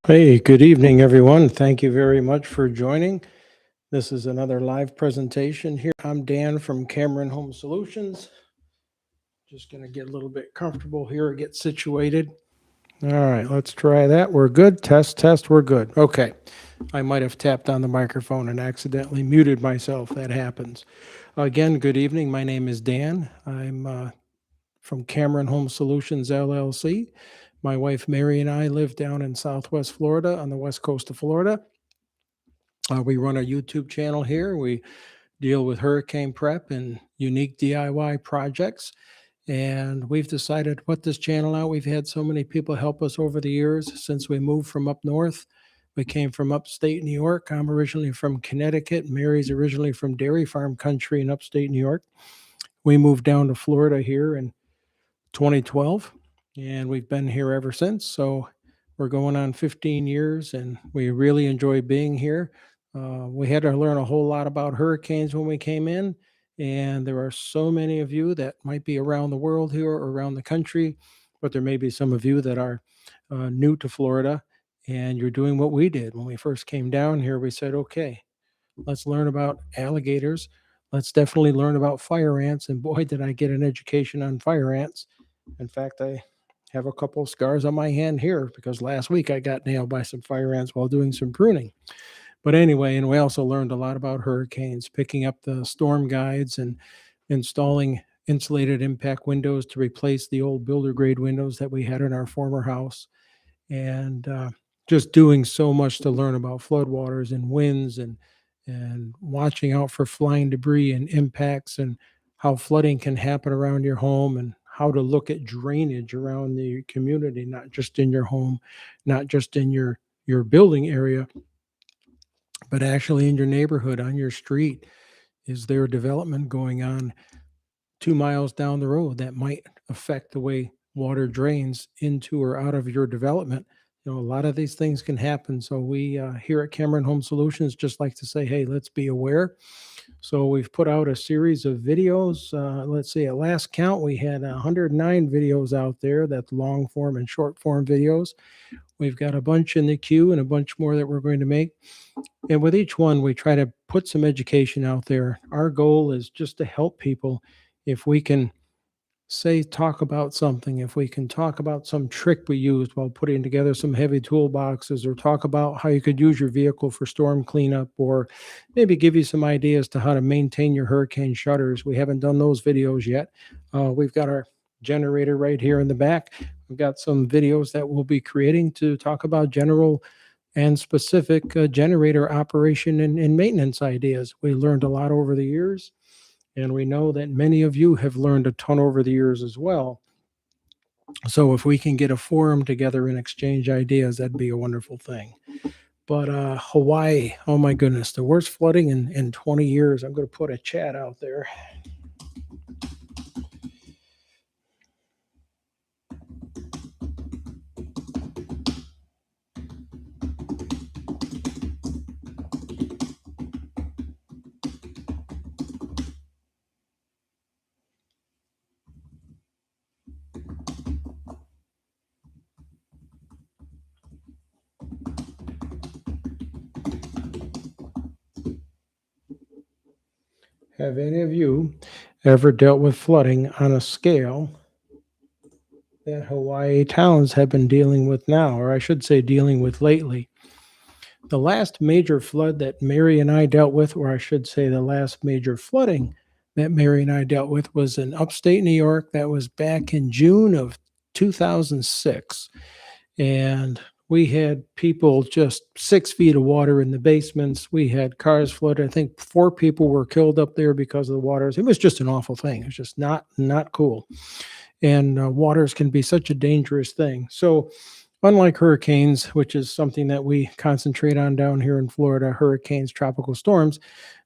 Hey, good evening, everyone. Thank you very much for joining. This is another live presentation here. I'm Dan from Cameron Home Solutions. Just going to get a little bit comfortable here, get situated. All right, let's try that. We're good. Test, test, we're good. Okay. I might have tapped on the microphone and accidentally muted myself. That happens. Again, good evening. My name is Dan. I'm from Cameron Home Solutions LLC. My wife Mary and I live down in Southwest Florida on the west coast of Florida. We run a YouTube channel here. We deal with hurricane prep and unique DIY projects. And we've decided to put this channel out. We've had so many people help us over the years since we moved from up north. We came from upstate New York. I'm originally from Connecticut. Mary's originally from dairy farm country in upstate New York. We moved down to Florida here in 2012, and we've been here ever since. So we're going on 15 years, and we really enjoy being here. We had to learn a whole lot about hurricanes when we came in, and there are so many of you that might be around the world here or around the country, but there may be some of you that are new to Florida, and you're doing what we did. When we first came down here, we said, okay, let's learn about alligators. Let's definitely learn about fire ants, and boy, did I get an education on fire ants. In fact, I have a couple of scars on my hand here because last week I got nailed by some fire ants while doing some pruning. But anyway, and we also learned a lot about hurricanes, picking up the storm guides and installing insulated impact windows to replace the old builder grade windows that we had in our former house. And just doing so much to learn about floodwaters and winds and watching out for flying debris and impacts and how flooding can happen around your home and how to look at drainage around the community, not just in your home, not just in your building area, but actually in your neighborhood, on your street. Is there development going on 2 miles down the road that might affect the way water drains into or out of your development? A lot of these things can happen. So we here at Cameron Home Solutions just like to say, hey, let's be aware. So we've put out a series of videos. Let's see, at last count, we had 109 videos out there. That's long form and short form videos. We've got a bunch in the queue and a bunch more that we're going to make. And with each one, we try to put some education out there. Our goal is just to help people. If we can talk about something, if we can talk about some trick we used while putting together some heavy toolboxes, or talk about how you could use your vehicle for storm cleanup, or maybe give you some ideas to how to maintain your hurricane shutters. We haven't done those videos yet. We've got our generator right here in the back. We've got some videos that we'll be creating to talk about general and specific generator operation and maintenance ideas. We learned a lot over the years. And we know that many of you have learned a ton over the years as well. So if we can get a forum together and exchange ideas, that'd be a wonderful thing. But Hawaii, oh my goodness, the worst flooding in 20 years. I'm going to put a chat out there. Have any of you ever dealt with flooding on a scale that Hawaii towns have been dealing with now, or I should say dealing with lately? The last major flood that Mary and I dealt with, or I should say the last major flooding that Mary and I dealt with, was in upstate New York. That was back in June of 2006. And we had people just 6 feet of water in the basements. We had cars flooded. I think 4 people were killed up there because of the waters. It was just an awful thing. It was just not cool. And waters can be such a dangerous thing. So unlike hurricanes, which is something that we concentrate on down here in Florida, hurricanes, tropical storms,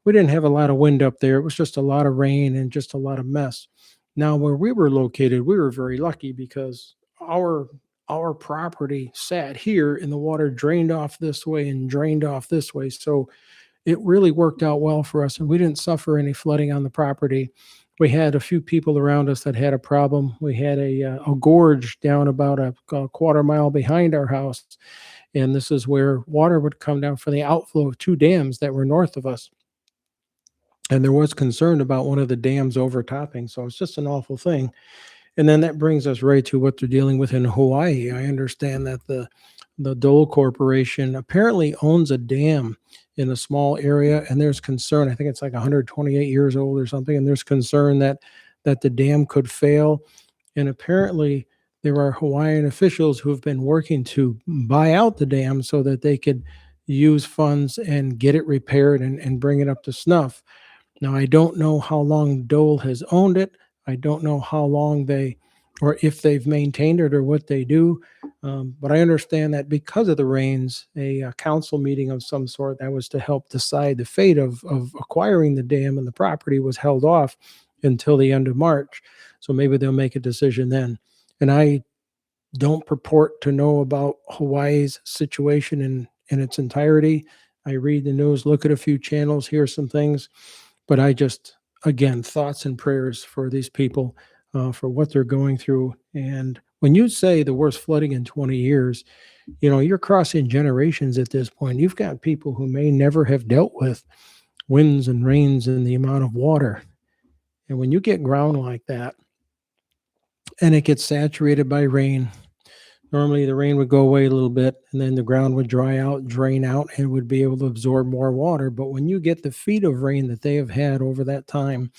we didn't have a lot of wind up there. It was just a lot of rain and just a lot of mess. Now, where we were located, we were very lucky because our property sat here and the water drained off this way and drained off this way. So it really worked out well for us, and we didn't suffer any flooding on the property. we had a few people around us that had a problem. We had a gorge down about a quarter mile behind our house, and this is where water would come down from the outflow of two dams that were north of us. And there was concern about one of the dams overtopping, so it's just an awful thing. And then that brings us right to what they're dealing with in Hawaii. I understand that the Dole Corporation apparently owns a dam in a small area, and there's concern. I think it's like 128 years old or something, and there's concern that the dam could fail. And apparently, there are Hawaiian officials who have been working to buy out the dam so that they could use funds and get it repaired and bring it up to snuff. Now, I don't know how long Dole has owned it. I don't know how long or if they've maintained it or what they do. But I understand that because of the rains, a council meeting of some sort that was to help decide the fate of acquiring the dam and the property was held off until the end of March. So maybe they'll make a decision then. And I don't purport to know about Hawaii's situation in its entirety. I read the news, look at a few channels, hear some things. But I just, again, thoughts and prayers for these people, for what they're going through. And when you say the worst flooding in 20 years, you're crossing generations at this point. You've got people who may never have dealt with winds and rains and the amount of water. And when you get ground like that and it gets saturated by rain, normally the rain would go away a little bit and then the ground would dry out, drain out, and would be able to absorb more water. But when you get the feet of rain that they have had over that time,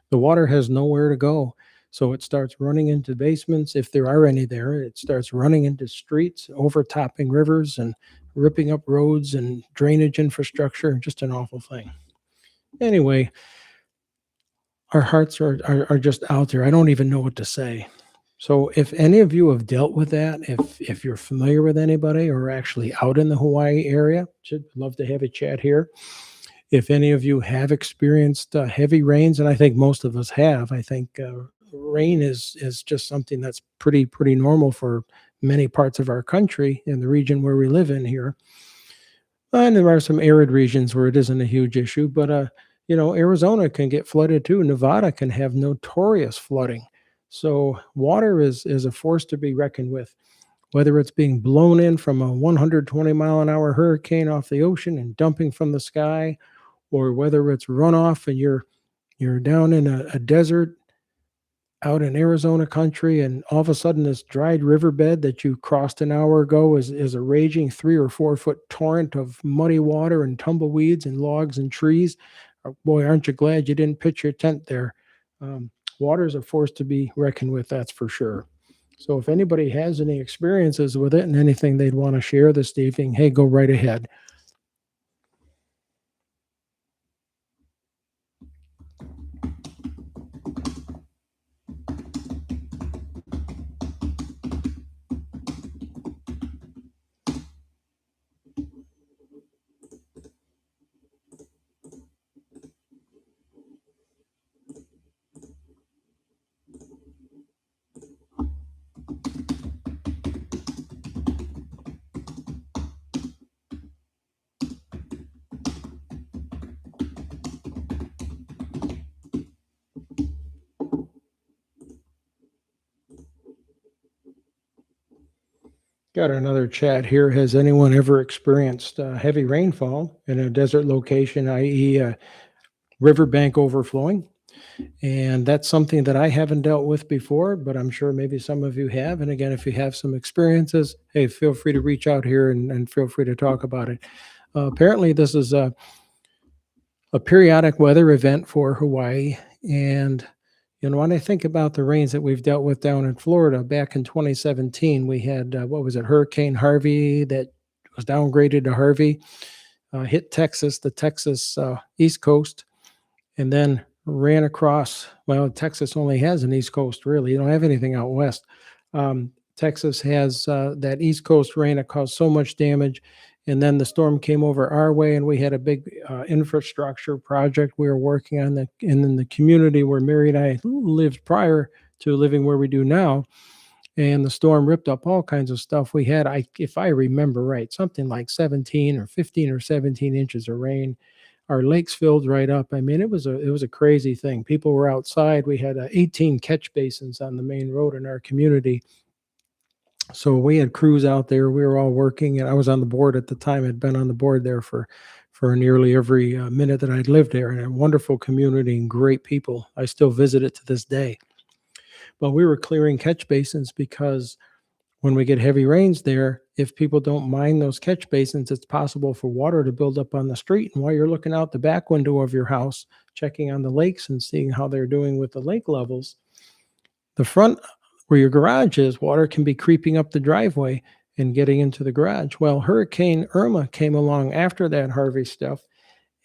the water has nowhere to go. So it starts running into basements, if there are any there. It starts running into streets, overtopping rivers and ripping up roads and drainage infrastructure. Just an awful thing. Anyway, our hearts are just out there. I don't even know what to say. So if any of you have dealt with that, if you're familiar with anybody or actually out in the Hawaii area, should love to have a chat here. If any of you have experienced heavy rains, and I think most of us have, I think rain is just something that's pretty normal for many parts of our country in the region where we live in here. And there are some arid regions where it isn't a huge issue, but Arizona can get flooded too. Nevada can have notorious flooding. So water is a force to be reckoned with, whether it's being blown in from a 120-mile-an-hour hurricane off the ocean and dumping from the sky, or whether it's runoff and you're down in a desert out in Arizona country, and all of a sudden this dried riverbed that you crossed an hour ago is a raging 3 or 4 foot torrent of muddy water and tumbleweeds and logs and trees. Boy, aren't you glad you didn't pitch your tent there? Water is a force to be reckoned with, that's for sure. So if anybody has any experiences with it and anything they'd want to share this evening, hey, go right ahead. Got another chat here. Has anyone ever experienced heavy rainfall in a desert location, i.e., riverbank overflowing? And that's something that I haven't dealt with before, but I'm sure maybe some of you have. And again, if you have some experiences, hey, feel free to reach out here and feel free to talk about it. Apparently, this is a periodic weather event for Hawaii. And when I think about the rains that we've dealt with down in Florida, back in 2017, we had, Hurricane Harvey that was downgraded to Harvey, hit Texas, the Texas East Coast, and then ran across, Texas only has an East Coast, really. You don't have anything out west. Texas has that East Coast rain that caused so much damage. And then the storm came over our way, and we had a big infrastructure project we were working on in the community where Mary and I lived prior to living where we do now. And the storm ripped up all kinds of stuff. We had, if I remember right, something like 17 or 15 or 17 inches of rain. our lakes filled right up. I mean, it was a crazy thing. People were outside. We had 18 catch basins on the main road in our community. So we had crews out there. We were all working, and I was on the board at the time. I'd been on the board there for nearly every minute that I'd lived there, and a wonderful community and great people. I still visit it to this day. But we were clearing catch basins because when we get heavy rains there, if people don't mine those catch basins, it's possible for water to build up on the street. And while you're looking out the back window of your house, checking on the lakes and seeing how they're doing with the lake levels, the front where your garage is, water can be creeping up the driveway and getting into the garage. Well, Hurricane Irma came along after that Harvey stuff,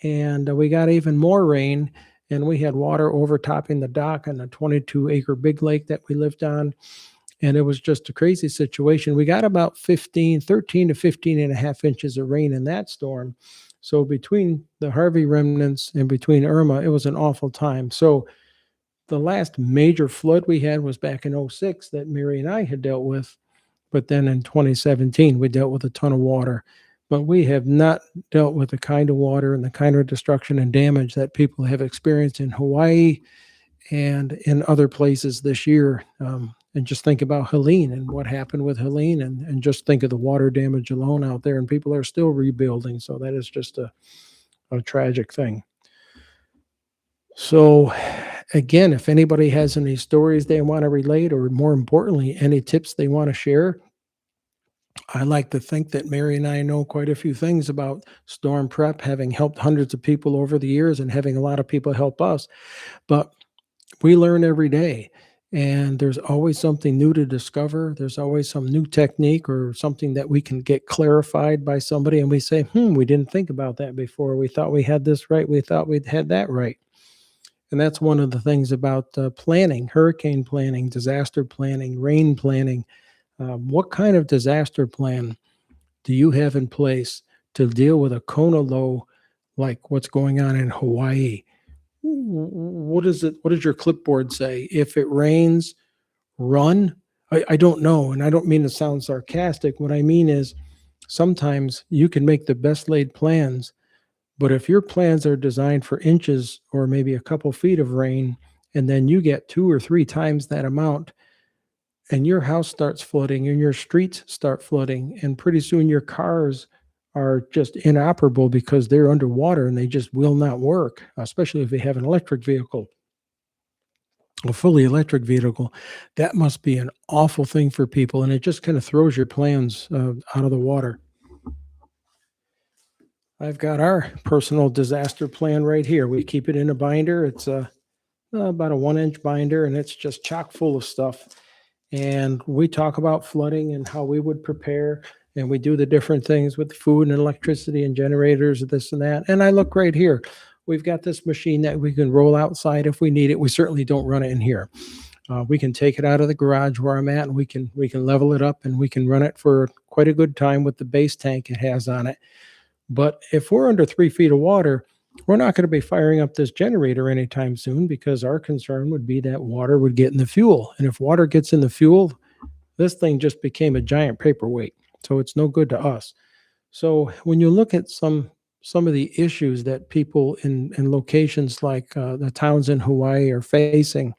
and we got even more rain, and we had water overtopping the dock on a 22-acre big lake that we lived on. And it was just a crazy situation. We got about 13 to 15 and a half inches of rain in that storm. So between the Harvey remnants and between Irma, it was an awful time. So the last major flood we had was back in '06 that Mary and I had dealt with. But then in 2017, we dealt with a ton of water. But we have not dealt with the kind of water and the kind of destruction and damage that people have experienced in Hawaii and in other places this year. And just think about Helene and what happened with Helene, and just think of the water damage alone out there, and people are still rebuilding. So that is just a tragic thing. So again, if anybody has any stories they want to relate, or more importantly, any tips they want to share, I like to think that Mary and I know quite a few things about storm prep, having helped hundreds of people over the years and having a lot of people help us. But we learn every day, and there's always something new to discover. There's always some new technique or something that we can get clarified by somebody, and we say, we didn't think about that before. We thought we had this right. We thought we'd had that right. And that's one of the things about planning, hurricane planning, disaster planning, rain planning. What kind of disaster plan do you have in place to deal with a Kona low like what's going on in Hawaii? What is it? What does your clipboard say? If it rains, run? I don't know. And I don't mean to sound sarcastic. What I mean is sometimes you can make the best laid plans, but if your plans are designed for inches or maybe a couple feet of rain, and then you get 2 or 3 times that amount, and your house starts flooding and your streets start flooding, and pretty soon your cars are just inoperable because they're underwater and they just will not work, especially if they have an electric vehicle, a fully electric vehicle. That must be an awful thing for people, and it just kind of throws your plans out of the water. I've got our personal disaster plan right here. We keep it in a binder. It's about a 1-inch binder, and it's just chock full of stuff. And we talk about flooding and how we would prepare, and we do the different things with food and electricity and generators, this and that. And I look right here. We've got this machine that we can roll outside if we need it. We certainly don't run it in here. We can take it out of the garage where I'm at, and we can level it up, and we can run it for quite a good time with the base tank it has on it. But if we're under 3 feet of water, we're not going to be firing up this generator anytime soon, because our concern would be that water would get in the fuel. And if water gets in the fuel, this thing just became a giant paperweight. So it's no good to us. So when you look at some of the issues that people in locations like the towns in Hawaii are facing,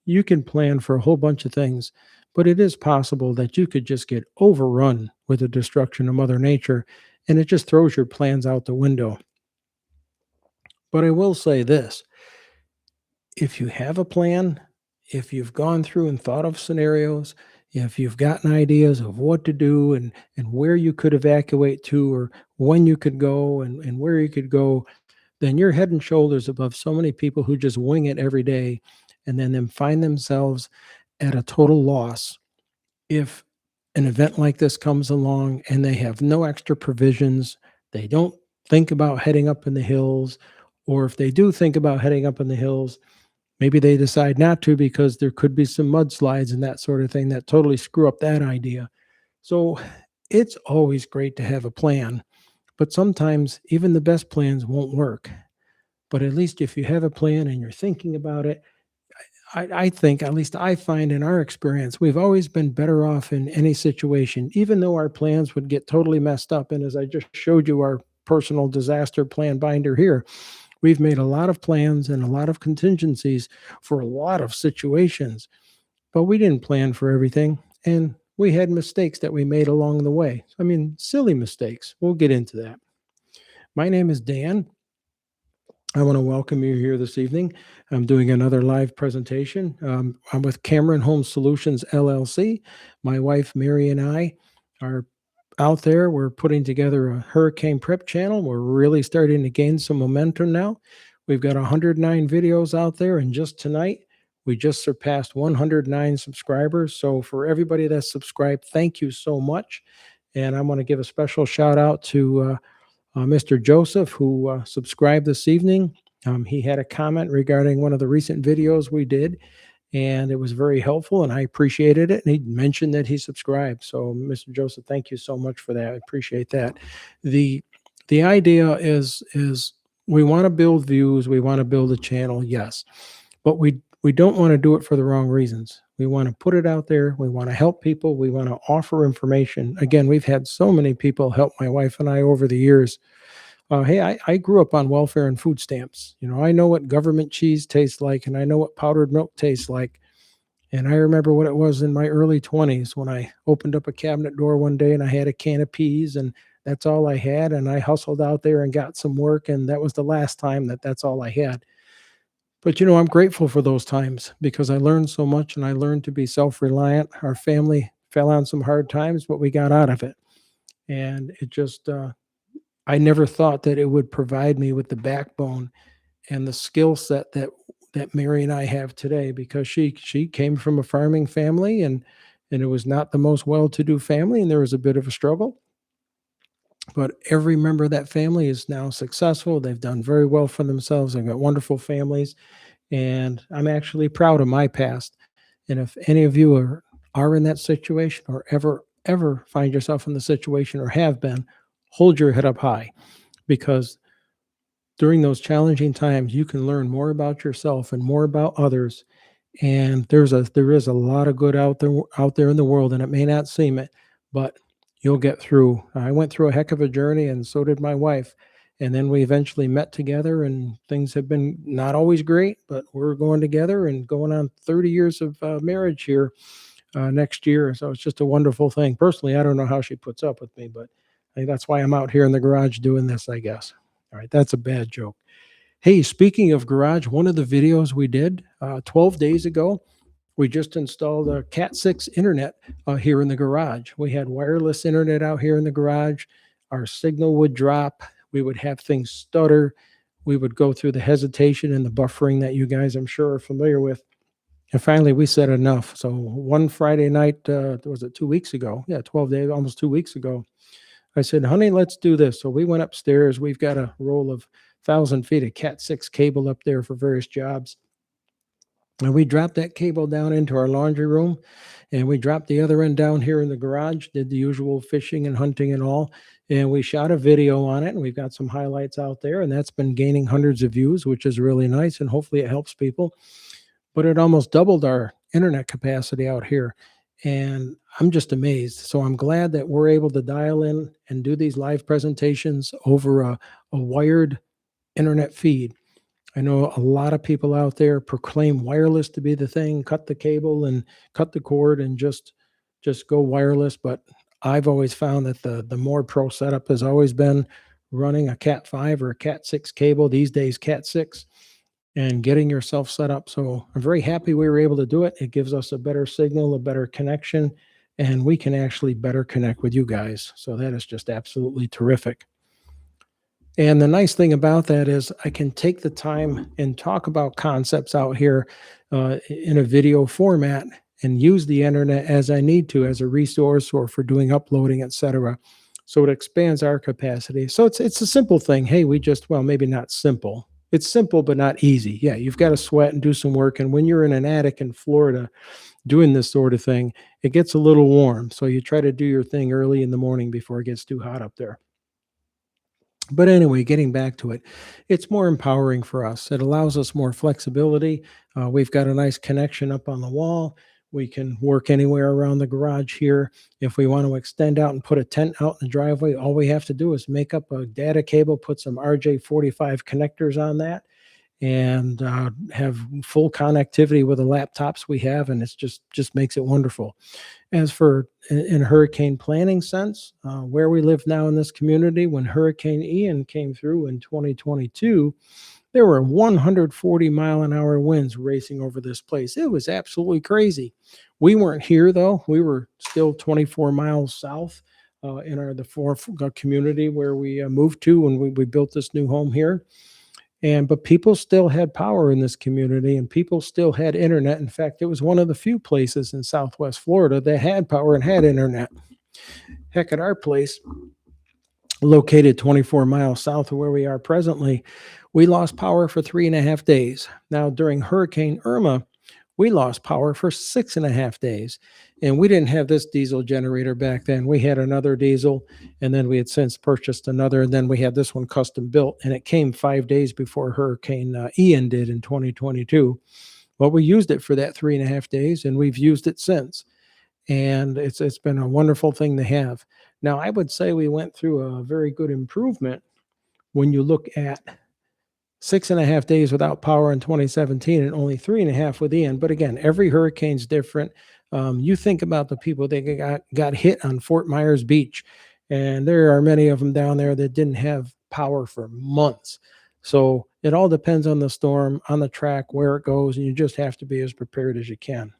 you can plan for a whole bunch of things. But it is possible that you could just get overrun with the destruction of Mother Nature, and it just throws your plans out the window. But I will say this: if you have a plan, if you've gone through and thought of scenarios, if you've gotten ideas of what to do and where you could evacuate to, or when you could go and where you could go, then you're head and shoulders above so many people who just wing it every day and then find themselves at a total loss if an event like this comes along and they have no extra provisions. They don't think about heading up in the hills, or if they do think about heading up in the hills, maybe they decide not to because there could be some mudslides and that sort of thing that totally screw up that idea. So it's always great to have a plan, but sometimes even the best plans won't work. But at least if you have a plan and you're thinking about it, I think, at least I find in our experience, we've always been better off in any situation, even though our plans would get totally messed up. And as I just showed you, our personal disaster plan binder here. We've made a lot of plans and a lot of contingencies for a lot of situations, but we didn't plan for everything. And we had mistakes that we made along the way. I mean, silly mistakes. We'll get into that. My name is Dan. I want to welcome you here this evening. I'm doing another live presentation. I'm with Cameron Home Solutions LLC. My wife, Mary, and I are out there. We're putting together a hurricane prep channel. We're really starting to gain some momentum now. We've got 109 videos out there, and just tonight, we just surpassed 109 subscribers. So for everybody that's subscribed, thank you so much. And I want to give a special shout out to Mr. Joseph, who subscribed this evening. He had a comment regarding one of the recent videos we did, and it was very helpful, and I appreciated it. And he mentioned that he subscribed. So, Mr. Joseph, thank you so much for that. I appreciate that. The idea is we want to build views, we want to build a channel, yes, but we don't want to do it for the wrong reasons. We want to put it out there. We want to help people. We want to offer information. Again, we've had so many people help my wife and I over the years. Hey, I grew up on welfare and food stamps. You know, I know what government cheese tastes like, and I know what powdered milk tastes like. And I remember what it was in my early 20s when I opened up a cabinet door one day and I had a can of peas, and that's all I had. And I hustled out there and got some work, and that was the last time that's all I had. But, you know, I'm grateful for those times because I learned so much and I learned to be self-reliant. Our family fell on some hard times, but we got out of it. And it just, I never thought that it would provide me with the backbone and the skill set that Mary and I have today, because she came from a farming family, and it was not the most well-to-do family, and there was a bit of a struggle. But every member of that family is now successful. They've done very well for themselves. They've got wonderful families. And I'm actually proud of my past. And if any of you are in that situation, or ever find yourself in the situation or have been, hold your head up high, because during those challenging times, you can learn more about yourself and more about others. And there is a lot of good out there in the world, and it may not seem it, but you'll get through. I went through a heck of a journey, and so did my wife. And then we eventually met together, and things have been not always great, but we're going together and going on 30 years of marriage here next year. So it's just a wonderful thing. Personally, I don't know how she puts up with me, but I think that's why I'm out here in the garage doing this, I guess. All right, that's a bad joke. Hey, speaking of garage, one of the videos we did 12 days ago, we just installed a Cat 6 internet here in the garage. We had wireless internet out here in the garage. Our signal would drop. We would have things stutter. We would go through the hesitation and the buffering that you guys, I'm sure, are familiar with. And finally, we said enough. So one Friday night, was it 2 weeks ago? Yeah, 12 days, almost 2 weeks ago. I said, honey, let's do this. So we went upstairs. We've got a roll of 1,000 feet of Cat 6 cable up there for various jobs. And we dropped that cable down into our laundry room, and we dropped the other end down here in the garage, did the usual fishing and hunting and all. And we shot a video on it, and we've got some highlights out there, and that's been gaining hundreds of views, which is really nice. And hopefully it helps people. But it almost doubled our internet capacity out here. And I'm just amazed. So I'm glad that we're able to dial in and do these live presentations over a wired internet feed. I know a lot of people out there proclaim wireless to be the thing, cut the cable and cut the cord and just go wireless. But I've always found that the more pro setup has always been running a Cat 5 or a Cat 6 cable, these days Cat 6, and getting yourself set up. So I'm very happy we were able to do it. It gives us a better signal, a better connection, and we can actually better connect with you guys. So that is just absolutely terrific. And the nice thing about that is I can take the time and talk about concepts out here in a video format and use the internet as I need to, as a resource or for doing uploading, etc. So it expands our capacity. So it's a simple thing. Hey, well, maybe not simple. It's simple, but not easy. Yeah, you've got to sweat and do some work. And when you're in an attic in Florida doing this sort of thing, it gets a little warm. So you try to do your thing early in the morning before it gets too hot up there. But anyway, getting back to it, it's more empowering for us. It allows us more flexibility. We've got a nice connection up on the wall. We can work anywhere around the garage here. If we want to extend out and put a tent out in the driveway, all we have to do is make up a data cable, put some RJ45 connectors on that, and have full connectivity with the laptops we have, and it's just makes it wonderful. As for in hurricane planning sense, where we live now in this community, when Hurricane Ian came through in 2022, there were 140-mile-an-hour winds racing over this place. It was absolutely crazy. We weren't here though. We were still 24 miles south in the fourth community where we moved to when we built this new home here. But people still had power in this community, and people still had internet. In fact, it was one of the few places in Southwest Florida that had power and had internet. Heck, at our place, located 24 miles south of where we are presently, we lost power for 3.5 days. Now, during Hurricane Irma, we lost power for 6.5 days. And we didn't have this diesel generator back then. We had another diesel, and then we had since purchased another, and then we had this one custom built, and it came 5 days before Hurricane Ian did in 2022. Well, we used it for that 3.5 days, and we've used it since. And it's been a wonderful thing to have. Now, I would say we went through a very good improvement when you look at 6.5 days without power in 2017 and only 3.5 with Ian. But again, every hurricane's different. You think about the people that got hit on Fort Myers Beach, and there are many of them down there that didn't have power for months. So it all depends on the storm, on the track, where it goes, and you just have to be as prepared as you can.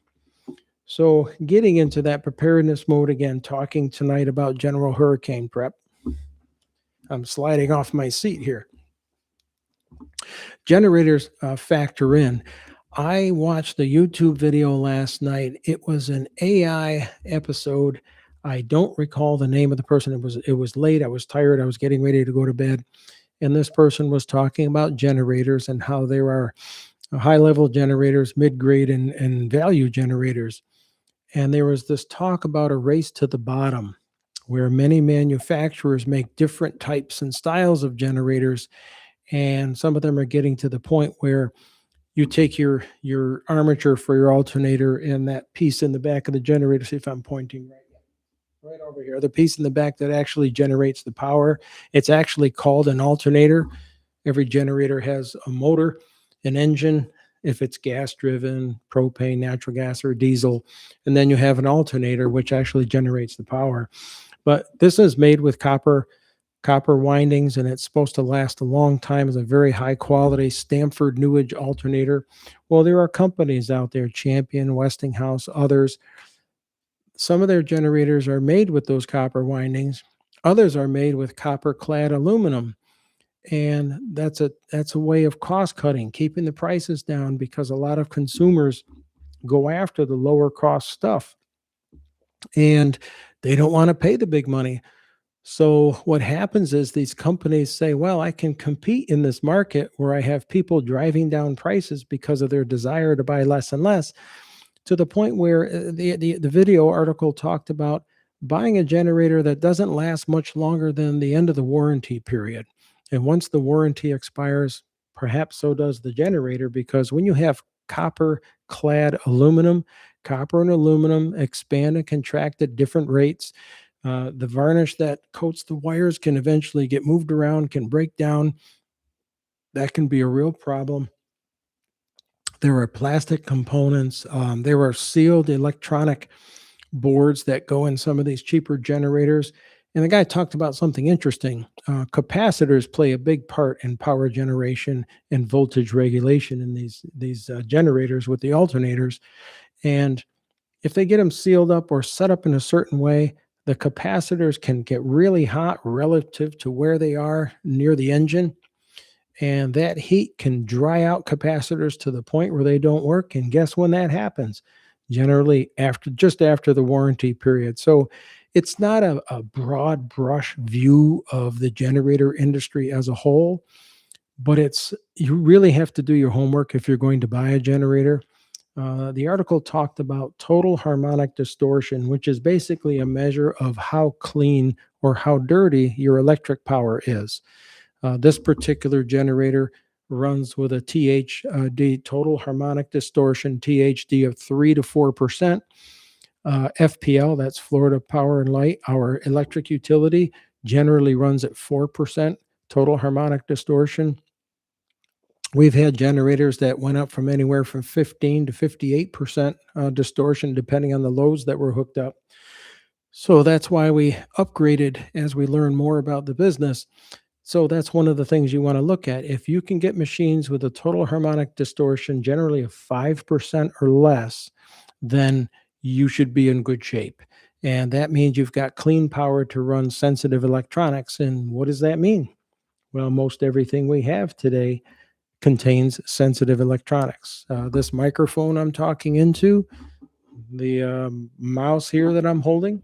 So getting into that preparedness mode again, talking tonight about general hurricane prep. I'm sliding off my seat here. Generators factor in. I watched a YouTube video last night. It was an AI episode. I don't recall the name of the person. It was late. I was tired. I was getting ready to go to bed. And this person was talking about generators and how there are high-level generators, mid-grade, and value generators. And there was this talk about a race to the bottom, where many manufacturers make different types and styles of generators, and some of them are getting to the point where you take your armature for your alternator and that piece in the back of the generator, see if I'm pointing right over here, the piece in the back that actually generates the power. It's actually called an alternator. Every generator has a motor, an engine, if it's gas driven, propane, natural gas, or diesel, and then you have an alternator which actually generates the power. But this is made with copper windings, and it's supposed to last a long time. It's a very high quality Stamford Newage alternator. Well, there are companies out there, Champion, Westinghouse, others. Some of their generators are made with those copper windings. Others are made with copper clad aluminum. And that's a way of cost cutting, keeping the prices down, because a lot of consumers go after the lower cost stuff and they don't want to pay the big money. So what happens is these companies say, well, I can compete in this market where I have people driving down prices because of their desire to buy less and less, to the point where the video article talked about buying a generator that doesn't last much longer than the end of the warranty period. And once the warranty expires, perhaps so does the generator, because when you have copper clad aluminum, copper and aluminum expand and contract at different rates. The varnish that coats the wires can eventually get moved around, can break down. That can be a real problem. There are plastic components. There are sealed electronic boards that go in some of these cheaper generators. And the guy talked about something interesting. Capacitors play a big part in power generation and voltage regulation in these generators with the alternators. And if they get them sealed up or set up in a certain way, the capacitors can get really hot relative to where they are near the engine. And that heat can dry out capacitors to the point where they don't work. And guess when that happens? Generally just after the warranty period. So it's not a broad brush view of the generator industry as a whole, but you really have to do your homework if you're going to buy a generator. The article talked about total harmonic distortion, which is basically a measure of how clean or how dirty your electric power is. This particular generator runs with a THD, total harmonic distortion, THD of 3 to 4%. FPL, that's Florida Power and Light, our electric utility, generally runs at 4% total harmonic distortion. We've had generators that went up from anywhere from 15 to 58% distortion, depending on the loads that were hooked up. So that's why we upgraded as we learn more about the business. So that's one of the things you want to look at. If you can get machines with a total harmonic distortion, generally of 5% or less, then you should be in good shape. And that means you've got clean power to run sensitive electronics. And what does that mean? Well, most everything we have today contains sensitive electronics. This microphone I'm talking into, the mouse here that I'm holding,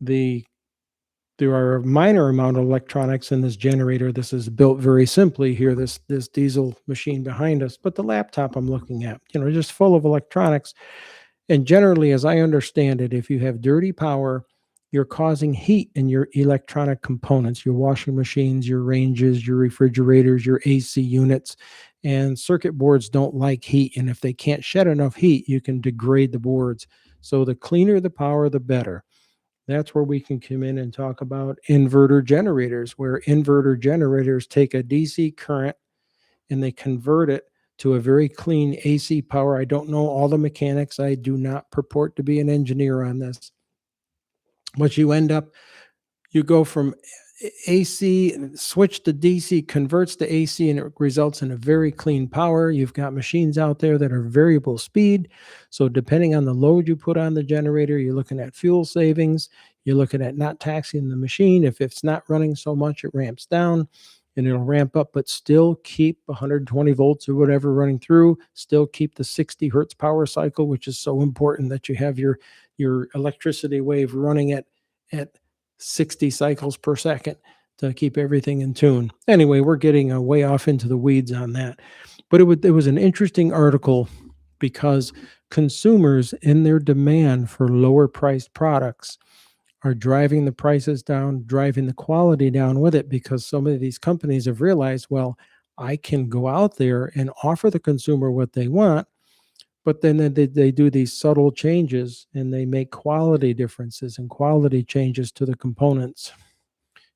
there are a minor amount of electronics in this generator. This is built very simply here, this diesel machine behind us, but the laptop I'm looking at, just full of electronics. And generally, as I understand it, if you have dirty power, you're causing heat in your electronic components, your washing machines, your ranges, your refrigerators, your AC units, and circuit boards don't like heat. And if they can't shed enough heat, you can degrade the boards. So the cleaner the power, the better. That's where we can come in and talk about inverter generators, where inverter generators take a DC current and they convert it to a very clean AC power. I don't know all the mechanics. I do not purport to be an engineer on this. But you go from AC, switch to DC, converts to AC, and it results in a very clean power. You've got machines out there that are variable speed. So depending on the load you put on the generator, you're looking at fuel savings. You're looking at not taxing the machine. If it's not running so much, it ramps down and it'll ramp up, but still keep 120 volts or whatever running through, still keep the 60 hertz power cycle, which is so important that you have your electricity wave running at 60 cycles per second to keep everything in tune. Anyway, we're getting way off into the weeds on that. But it was an interesting article because consumers, in their demand for lower priced products, are driving the prices down, driving the quality down with it, because so many of these companies have realized, well, I can go out there and offer the consumer what they want, but then they do these subtle changes and they make quality differences and quality changes to the components.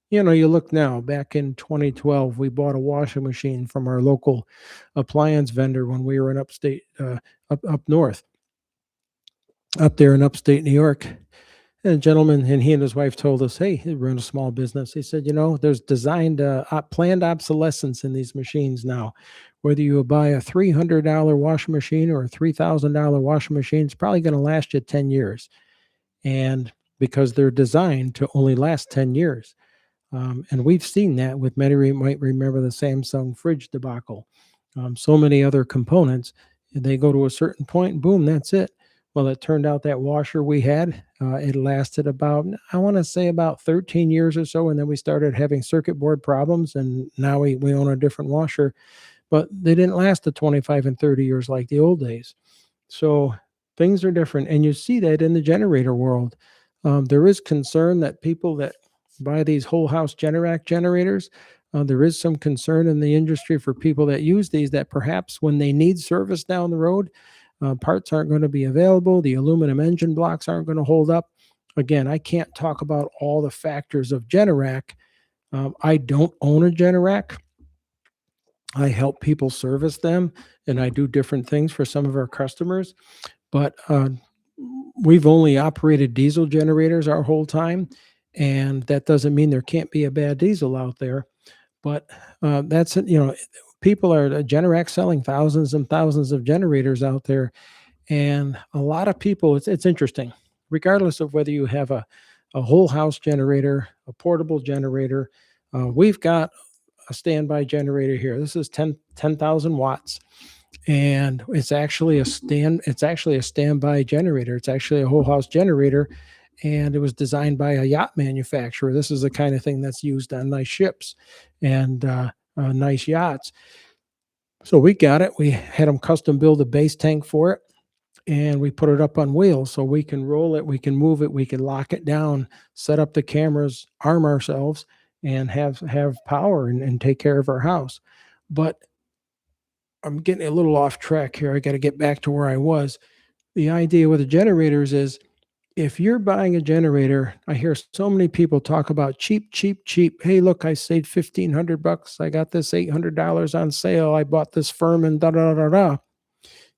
You look now, back in 2012, we bought a washing machine from our local appliance vendor when we were in upstate, up north, up there in upstate New York. And a gentleman, and he and his wife told us, hey, they run a small business. He said, there's planned obsolescence in these machines now. Whether you buy a $300 washing machine or a $3,000 washing machine, it's probably going to last you 10 years. And because they're designed to only last 10 years. And we've seen that with many, you might remember the Samsung fridge debacle. So many other components, they go to a certain point, boom, that's it. Well, it turned out that washer we had, it lasted about, I want to say about 13 years or so. And then we started having circuit board problems. And now we own a different washer. But they didn't last the 25 and 30 years like the old days. So things are different. And you see that in the generator world. There is concern that people that buy these whole house Generac generators, there is some concern in the industry for people that use these that perhaps when they need service down the road, parts aren't going to be available. The aluminum engine blocks aren't going to hold up. Again, I can't talk about all the factors of Generac. I don't own a Generac. I help people service them, and I do different things for some of our customers. But we've only operated diesel generators our whole time, and that doesn't mean there can't be a bad diesel out there. But that's, people are Generac selling thousands and thousands of generators out there. And a lot of people, it's interesting, regardless of whether you have a whole house generator, a portable generator. We've got a standby generator here. This is 10,000 watts. And it's actually a standby generator. It's actually a whole house generator. And it was designed by a yacht manufacturer. This is the kind of thing that's used on nice ships and nice yachts. So we got it. We had them custom build a base tank for it, and we put it up on wheels so we can roll it, we can move it, we can lock it down, set up the cameras, arm ourselves, and have power and take care of our house. But I'm getting a little off track here. I got to get back to where I was. The idea with the generators is if you're buying a generator, I hear so many people talk about cheap, cheap, cheap. Hey, look, I saved $1,500. I got this $800 on sale. I bought this firm and da da da da.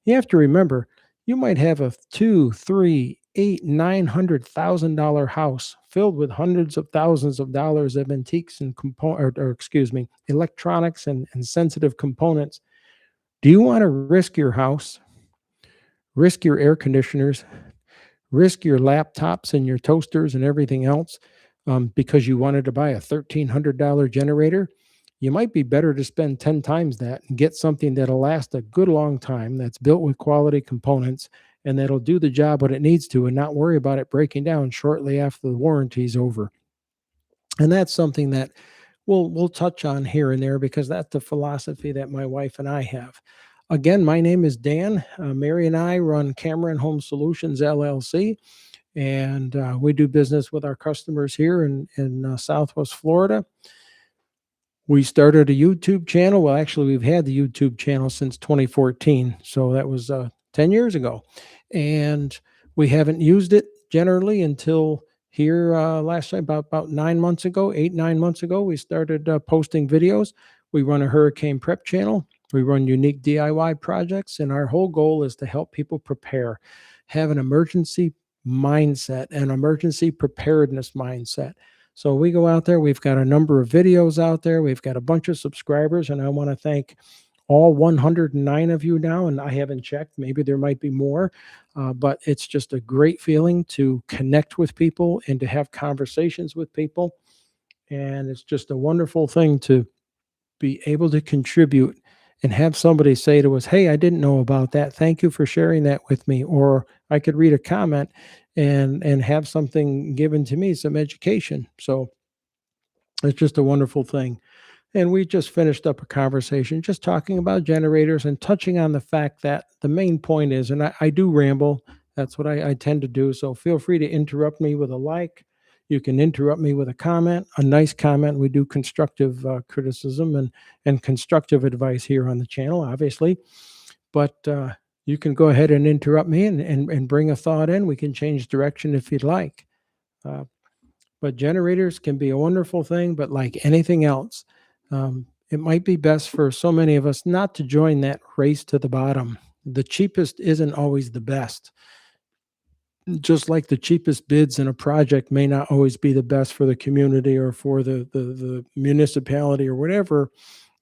You have to remember, you might have a two, three, eight, $900,000 house filled with hundreds of thousands of dollars of antiques and electronics and sensitive components. Do you want to risk your house, risk your air conditioners, risk your laptops and your toasters and everything else because you wanted to buy a $1,300 generator? You might be better to spend 10 times that and get something that'll last a good long time, that's built with quality components, and that'll do the job what it needs to and not worry about it breaking down shortly after the warranty's over. And that's something that we'll touch on here and there because that's the philosophy that my wife and I have. Again, my name is Dan. Mary and I run Cameron Home Solutions LLC, and we do business with our customers here in Southwest Florida. We started a YouTube channel. Well, actually, we've had the YouTube channel since 2014, so that was 10 years ago. And we haven't used it generally until here last time, about 9 months ago, 9 months ago, we started posting videos. We run a hurricane prep channel. We run unique DIY projects, and our whole goal is to help people prepare, have an emergency mindset, an emergency preparedness mindset. So we go out there, we've got a number of videos out there, we've got a bunch of subscribers, and I want to thank all 109 of you now, and I haven't checked, maybe there might be more, but it's just a great feeling to connect with people and to have conversations with people, and it's just a wonderful thing to be able to contribute and have somebody say to us, hey, I didn't know about that. Thank you for sharing that with me. Or I could read a comment and have something given to me, some education. So it's just a wonderful thing. And we just finished up a conversation just talking about generators and touching on the fact that the main point is, and I do ramble, that's what I tend to do. So feel free to interrupt me with a like. You can interrupt me with a comment, a nice comment. We do constructive criticism and constructive advice here on the channel, obviously. But you can go ahead and interrupt me and bring a thought in. We can change direction if you'd like. But generators can be a wonderful thing, but like anything else, it might be best for so many of us not to join that race to the bottom. The cheapest isn't always the best. Just like the cheapest bids in a project may not always be the best for the community or for the municipality or whatever,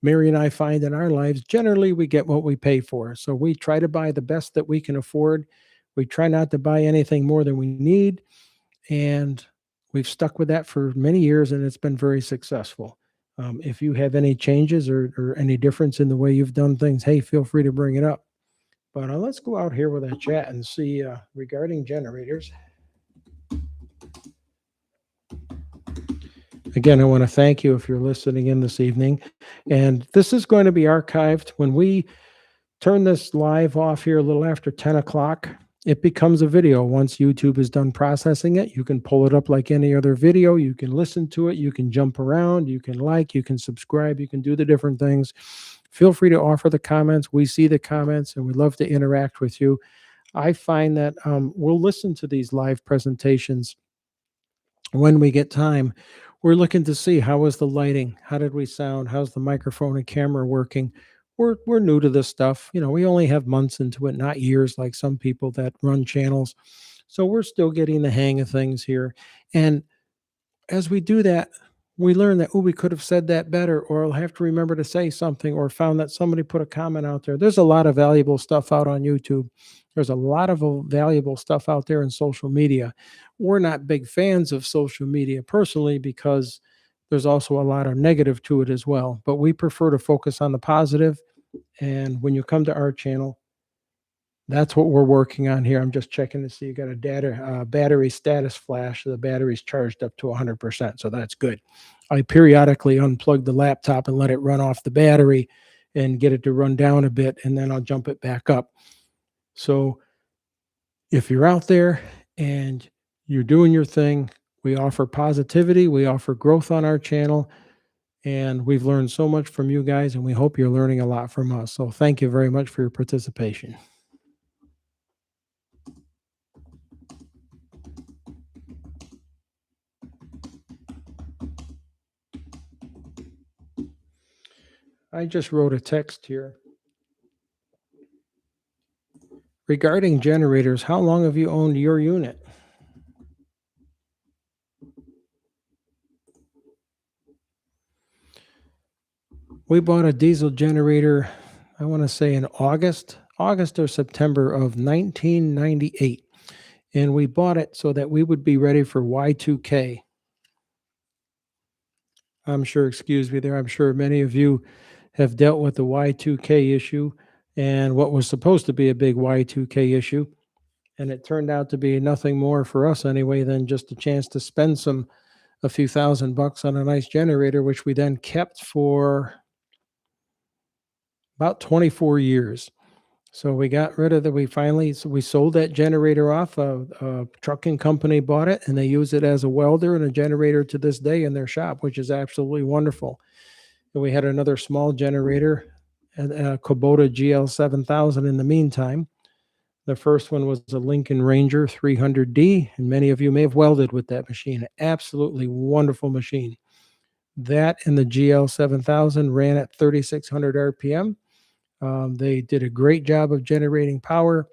Mary and I find in our lives, generally we get what we pay for. So we try to buy the best that we can afford. We try not to buy anything more than we need. And we've stuck with that for many years, and it's been very successful. If you have any changes or any difference in the way you've done things, hey, feel free to bring it up. But let's go out here with a chat and see regarding generators. Again, I want to thank you if you're listening in this evening. And this is going to be archived. When we turn this live off here a little after 10 o'clock, it becomes a video. Once YouTube is done processing it, you can pull it up like any other video. You can listen to it. You can jump around. You can like. You can subscribe. You can do the different things. Feel free to offer the comments. We see the comments, and we'd love to interact with you. I find that we'll listen to these live presentations when we get time. We're looking to see how was the lighting, how did we sound, how's the microphone and camera working. We're new to this stuff. You know, we only have months into it, not years like some people that run channels. So we're still getting the hang of things here. And as we do that, we learn that, oh, we could have said that better, or I'll have to remember to say something, or found that somebody put a comment out there. There's a lot of valuable stuff out on YouTube. There's a lot of valuable stuff out there in social media. We're not big fans of social media personally because there's also a lot of negative to it as well. But we prefer to focus on the positive. And when you come to our channel, that's what we're working on here. I'm just checking to see you got a battery status flash. The battery's charged up to 100%, so that's good. I periodically unplug the laptop and let it run off the battery and get it to run down a bit, and then I'll jump it back up. So if you're out there and you're doing your thing, we offer positivity, we offer growth on our channel, And we've learned so much from you guys, and we hope you're learning a lot from us. So thank you very much for your participation. I just wrote a text here. Regarding generators, how long have you owned your unit? We bought a diesel generator, I want to say in August or September of 1998. And we bought it so that we would be ready for Y2K. I'm sure, excuse me there, I'm sure many of you have dealt with the Y2K issue and what was supposed to be a big Y2K issue. And it turned out to be nothing more for us anyway than just a chance to spend a few $1,000 on a nice generator, which we then kept for about 24 years. So we got rid of we sold that generator off. A trucking company bought it, and they use it as a welder and a generator to this day in their shop, which is absolutely wonderful. And we had another small generator, a Kubota GL7000 in the meantime. The first one was a Lincoln Ranger 300D, and many of you may have welded with that machine. An absolutely wonderful machine. That and the GL7000 ran at 3,600 RPM. They did a great job of generating power,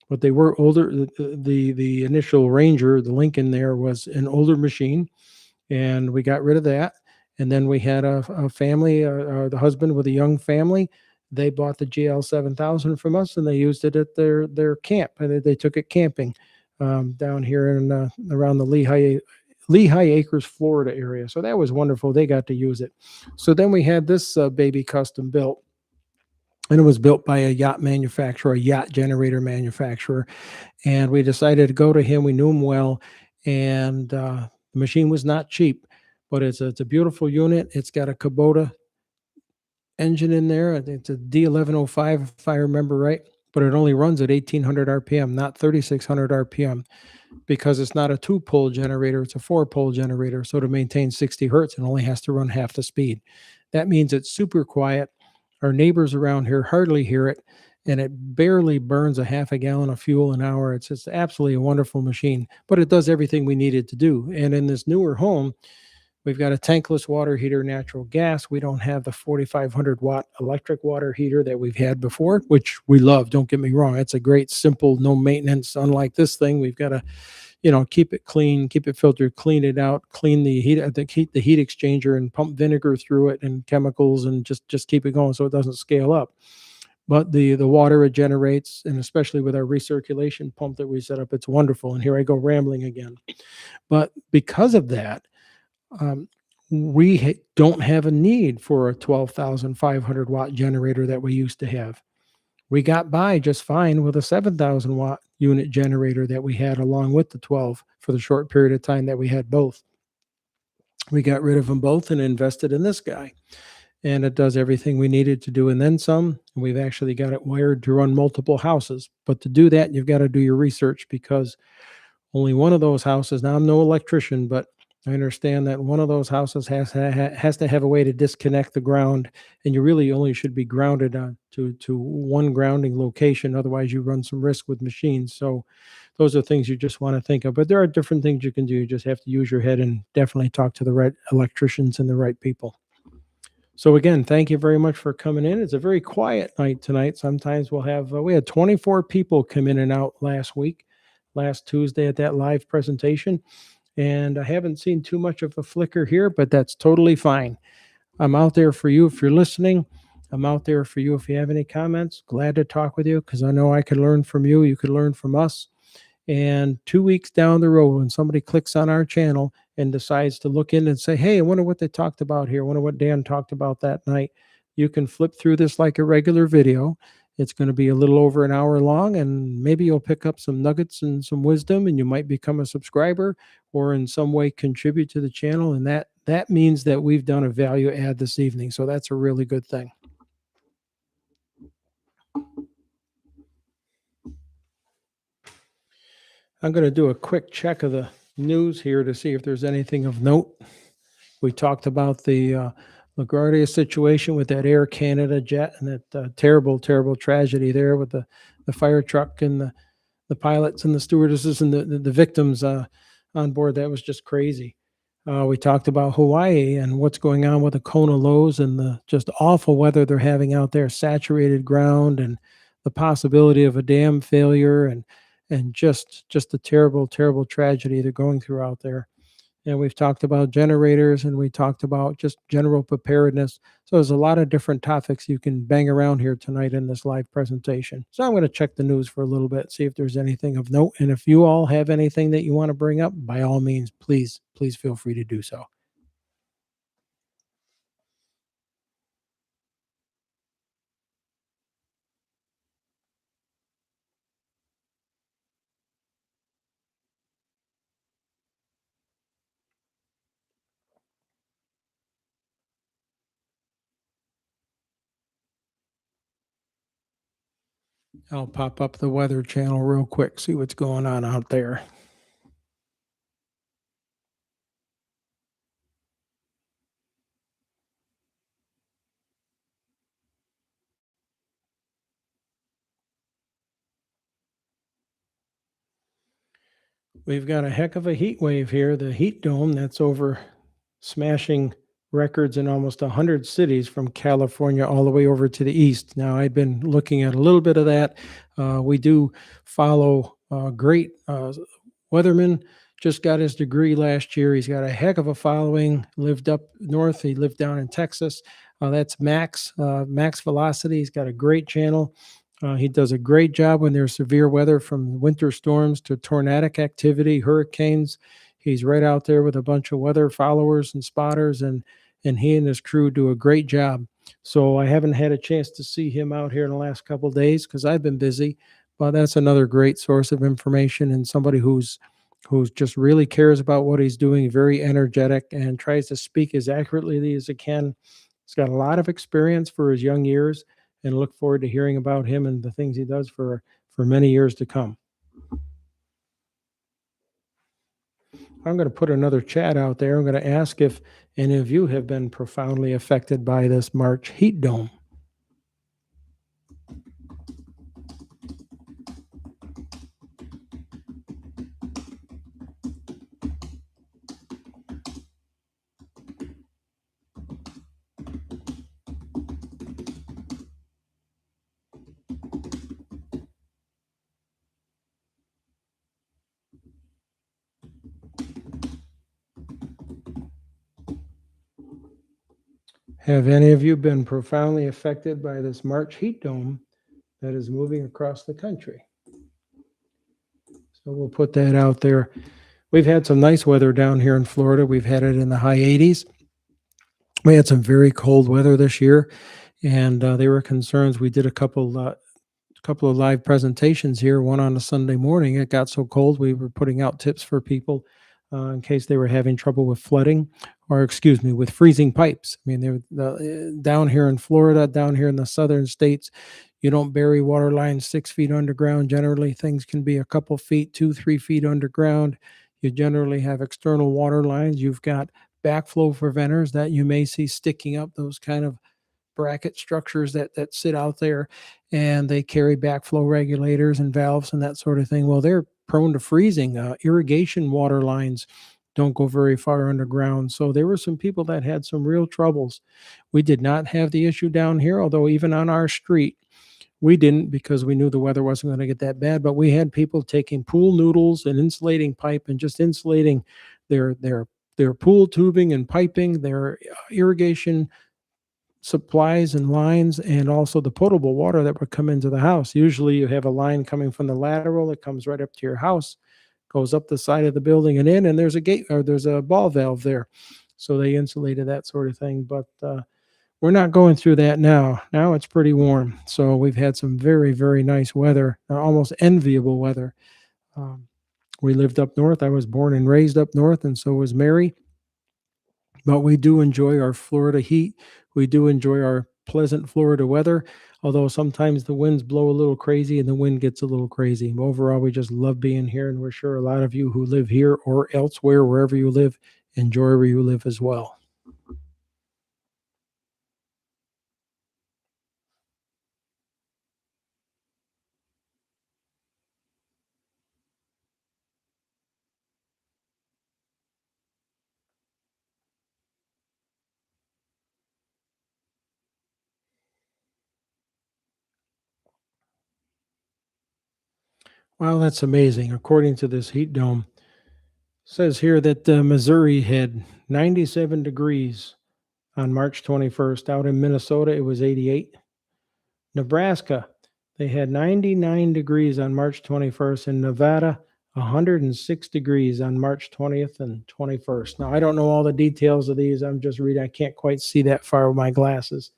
but they were older. The initial Ranger, the Lincoln there, was an older machine, and we got rid of that. And then we had a family, the husband with a young family. They bought the GL7000 from us, and they used it at their camp. And they took it camping down here in around the Lehigh Acres, Florida area. So that was wonderful. They got to use it. So then we had this baby custom built. And it was built by a yacht manufacturer, a yacht generator manufacturer. And we decided to go to him. We knew him well. And the machine was not cheap, but it's a beautiful unit. It's got a Kubota engine in there. It's a D1105, if I remember right. But it only runs at 1,800 RPM, not 3,600 RPM, because it's not a 2-pole generator. It's a 4-pole generator. So to maintain 60 hertz, it only has to run half the speed. That means it's super quiet. Our neighbors around here hardly hear it, and it barely burns a half a gallon of fuel an hour. It's just absolutely a wonderful machine, but it does everything we need it to do. And in this newer home, we've got a tankless water heater, natural gas. We don't have the 4,500 watt electric water heater that we've had before, which we love. Don't get me wrong. It's a great, simple, no maintenance. Unlike this thing, we've got to keep it clean, keep it filtered, clean it out, clean the heat exchanger and pump vinegar through it and chemicals and just keep it going so it doesn't scale up. But the water it generates, and especially with our recirculation pump that we set up, it's wonderful. And here I go rambling again. But because of that, we don't have a need for a 12,500 watt generator that we used to have. We got by just fine with a 7,000 watt unit generator that we had along with the 12 for the short period of time that we had both. We got rid of them both and invested in this guy. And it does everything we needed to do and then some. We've actually got it wired to run multiple houses. But to do that, you've got to do your research, because only one of those houses, now I'm no electrician, but I understand that one of those houses has to have a way to disconnect the ground, and you really only should be grounded to one grounding location. Otherwise, you run some risk with machines. So those are things you just want to think of. But there are different things you can do. You just have to use your head and definitely talk to the right electricians and the right people. So again, thank you very much for coming in. It's a very quiet night tonight. Sometimes we had 24 people come in and out last Tuesday at that live presentation. And I haven't seen too much of a flicker here, but that's totally fine. I'm out there for you if you're listening. I'm out there for you if you have any comments. Glad to talk with you, because I know I could learn from you. You could learn from us. And 2 weeks down the road, when somebody clicks on our channel and decides to look in and say, hey, I wonder what they talked about here. I wonder what Dan talked about that night. You can flip through this like a regular video. It's going to be a little over an hour long, and maybe you'll pick up some nuggets and some wisdom, and you might become a subscriber or in some way contribute to the channel. And that means that we've done a value add this evening. So that's a really good thing. I'm going to do a quick check of the news here to see if there's anything of note. We talked about the LaGuardia situation with that Air Canada jet and that terrible, terrible tragedy there with the fire truck and the pilots and the stewardesses and the victims on board. That was just crazy. We talked about Hawaii and what's going on with the Kona lows and the just awful weather they're having out there, saturated ground, and the possibility of a dam failure, and just the terrible, terrible tragedy they're going through out there. And we've talked about generators, and we talked about just general preparedness. So there's a lot of different topics you can bang around here tonight in this live presentation. So I'm going to check the news for a little bit, see if there's anything of note. And if you all have anything that you want to bring up, by all means, please feel free to do so. I'll pop up the Weather Channel real quick, see what's going on out there. We've got a heck of a heat wave here. The heat dome that's over smashing records in almost 100 cities from California all the way over to the east. Now, I've been looking at a little bit of that. We do follow great weatherman. Just got his degree last year. He's got a heck of a following. Lived up north. He lived down in Texas. That's Max Velocity. He's got a great channel. He does a great job when there's severe weather, from winter storms to tornadic activity, hurricanes. He's right out there with a bunch of weather followers and spotters, and he and his crew do a great job. So I haven't had a chance to see him out here in the last couple of days because I've been busy. But that's another great source of information, and somebody who's just really cares about what he's doing, very energetic, and tries to speak as accurately as he can. He's got a lot of experience for his young years, and look forward to hearing about him and the things he does for many years to come. I'm going to put another chat out there. I'm going to ask if any of you have been profoundly affected by this March heat dome. Have any of you been profoundly affected by this March heat dome that is moving across the country? So we'll put that out there. We've had some nice weather down here in Florida. We've had it in the high 80s. We had some very cold weather this year, and there were concerns. We did a couple of live presentations here, one on a Sunday morning. It got so cold, we were putting out tips for people in case they were having trouble with flooding, or excuse me, with freezing pipes. I mean, down here in Florida, down here in the southern states, you don't bury water lines 6 feet underground. Generally, things can be a couple feet, 2-3 feet underground. You generally have external water lines. You've got backflow preventers that you may see sticking up, those kind of bracket structures that sit out there, and they carry backflow regulators and valves and that sort of thing. Well, they're prone to freezing. Irrigation water lines don't go very far underground. So there were some people that had some real troubles. We did not have the issue down here, although even on our street, we didn't, because we knew the weather wasn't going to get that bad. But we had people taking pool noodles and insulating pipe and just insulating their pool tubing and piping, their irrigation supplies and lines, and also the potable water that would come into the house. Usually you have a line coming from the lateral that comes right up to your house, goes up the side of the building and in, and there's a gate, or there's a ball valve there. So they insulated that sort of thing. But we're not going through that now. Now it's pretty warm. So we've had some very, very nice weather, almost enviable weather. We lived up north. I was born and raised up north, and so was Mary. But we do enjoy our Florida heat. We do enjoy our pleasant Florida weather, although sometimes the winds blow a little crazy and the wind gets a little crazy. Overall, we just love being here, and we're sure a lot of you who live here or elsewhere, wherever you live, enjoy where you live as well. Wow, that's amazing. According to this heat dome, says here that Missouri had 97 degrees on March 21st. Out in Minnesota, it was 88. Nebraska, they had 99 degrees on March 21st. In Nevada, 106 degrees on March 20th and 21st. Now, I don't know all the details of these. I'm just reading. I can't quite see that far with my glasses.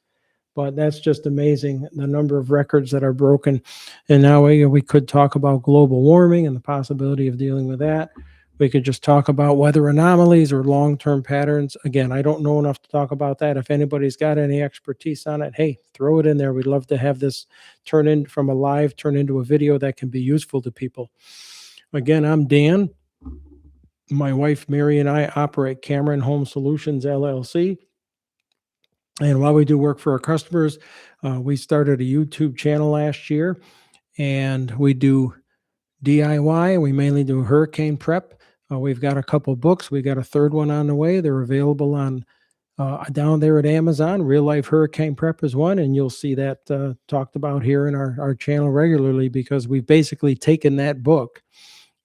But that's just amazing, the number of records that are broken. And now we could talk about global warming and the possibility of dealing with that. We could just talk about weather anomalies or long-term patterns. Again, I don't know enough to talk about that. If anybody's got any expertise on it, hey, throw it in there. We'd love to have this turn into a video that can be useful to people. Again, I'm Dan. My wife, Mary, and I operate Cameron Home Solutions LLC. And while we do work for our customers, we started a YouTube channel last year, and we do DIY. We mainly do hurricane prep. We've got a couple books. We got a third one on the way. They're available on down there at Amazon. Real Life Hurricane Prep is one, and you'll see that talked about here in our channel regularly, because we've basically taken that book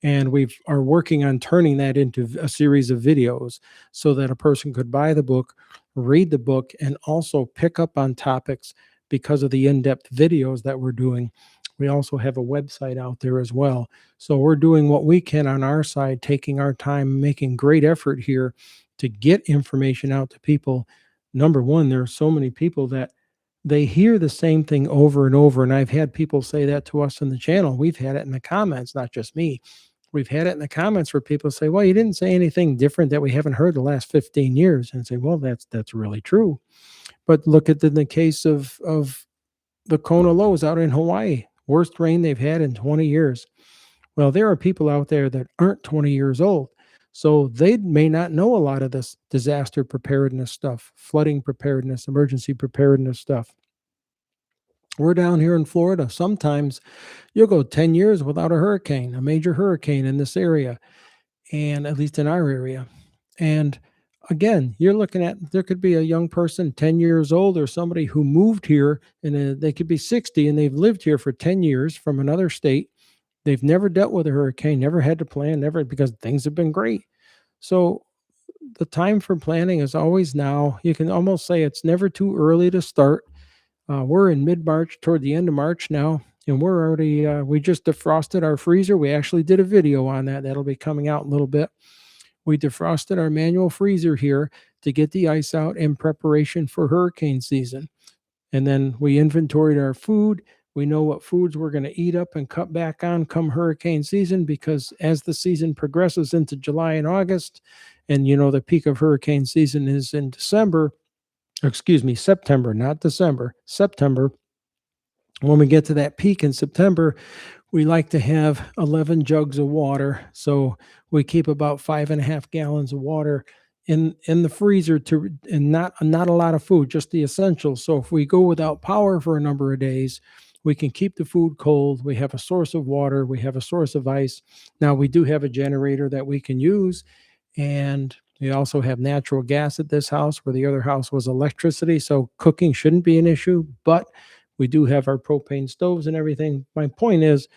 and we are working on turning that into a series of videos so that a person could buy the book, read the book, and also pick up on topics because of the in-depth videos that we're doing. We also have a website out there as well. So we're doing what we can on our side, taking our time, making great effort here to get information out to people. Number one, there are so many people that they hear the same thing over and over. And I've had people say that to us in the channel. We've had it in the comments, not just me. We've had it in the comments where people say, well, you didn't say anything different that we haven't heard the last 15 years. And say, well, that's really true. But look at the case of the Kona lows out in Hawaii, worst rain they've had in 20 years. Well, there are people out there that aren't 20 years old. So they may not know a lot of this disaster preparedness stuff, flooding preparedness, emergency preparedness stuff. We're down here in Florida. Sometimes you'll go 10 years without a major hurricane in this area, and at least in our area. And again, you're looking at, there could be a young person 10 years old, or somebody who moved here, and they could be 60 and they've lived here for 10 years from another state. They've never dealt with a hurricane, never had to plan, never, because things have been great. So the time for planning is always now. You can almost say it's never too early to start. We're in mid-March, toward the end of March now, and we're already, we just defrosted our freezer. We actually did a video on that. That'll be coming out in a little bit. We defrosted our manual freezer here to get the ice out in preparation for hurricane season. And then we inventoried our food. We know what foods we're going to eat up and cut back on come hurricane season, because as the season progresses into July and August, and the peak of hurricane season is in September, not December, September. When we get to that peak in September, we like to have 11 jugs of water. So we keep about 5.5 gallons of water in the freezer, and not a lot of food, just the essentials. So if we go without power for a number of days, we can keep the food cold. We have a source of water. We have a source of ice. Now, we do have a generator that we can use, and we also have natural gas at this house, where the other house was electricity. So cooking shouldn't be an issue, but we do have our propane stoves and everything. My point is,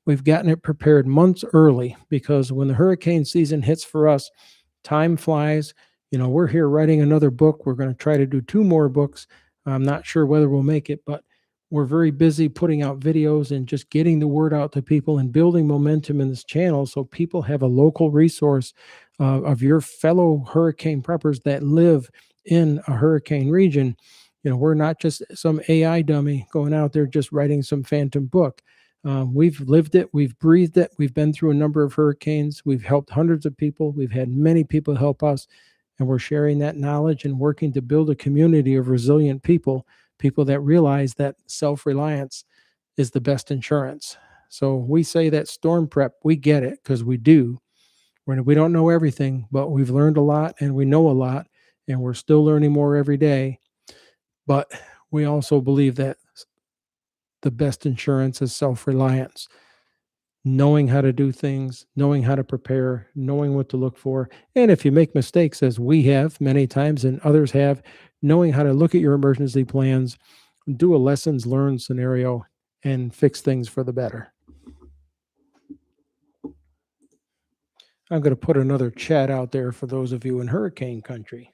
we've gotten it prepared months early, because when the hurricane season hits for us, time flies. We're here writing another book. We're going to try to do 2 more books. I'm not sure whether we'll make it, but we're very busy putting out videos and just getting the word out to people and building momentum in this channel, so people have a local resource of your fellow hurricane preppers that live in a hurricane region. We're not just some AI dummy going out there just writing some phantom book. We've lived it. We've breathed it. We've been through a number of hurricanes. We've helped hundreds of people. We've had many people help us, and we're sharing that knowledge and working to build a community of resilient people that realize that self-reliance is the best insurance. So we say that storm prep, we get it, because we do. We don't know everything, but we've learned a lot, and we know a lot, and we're still learning more every day. But we also believe that the best insurance is self-reliance, knowing how to do things, knowing how to prepare, knowing what to look for. And if you make mistakes, as we have many times and others have, knowing how to look at your emergency plans, do a lessons learned scenario, and fix things for the better. I'm going to put another chat out there for those of you in hurricane country.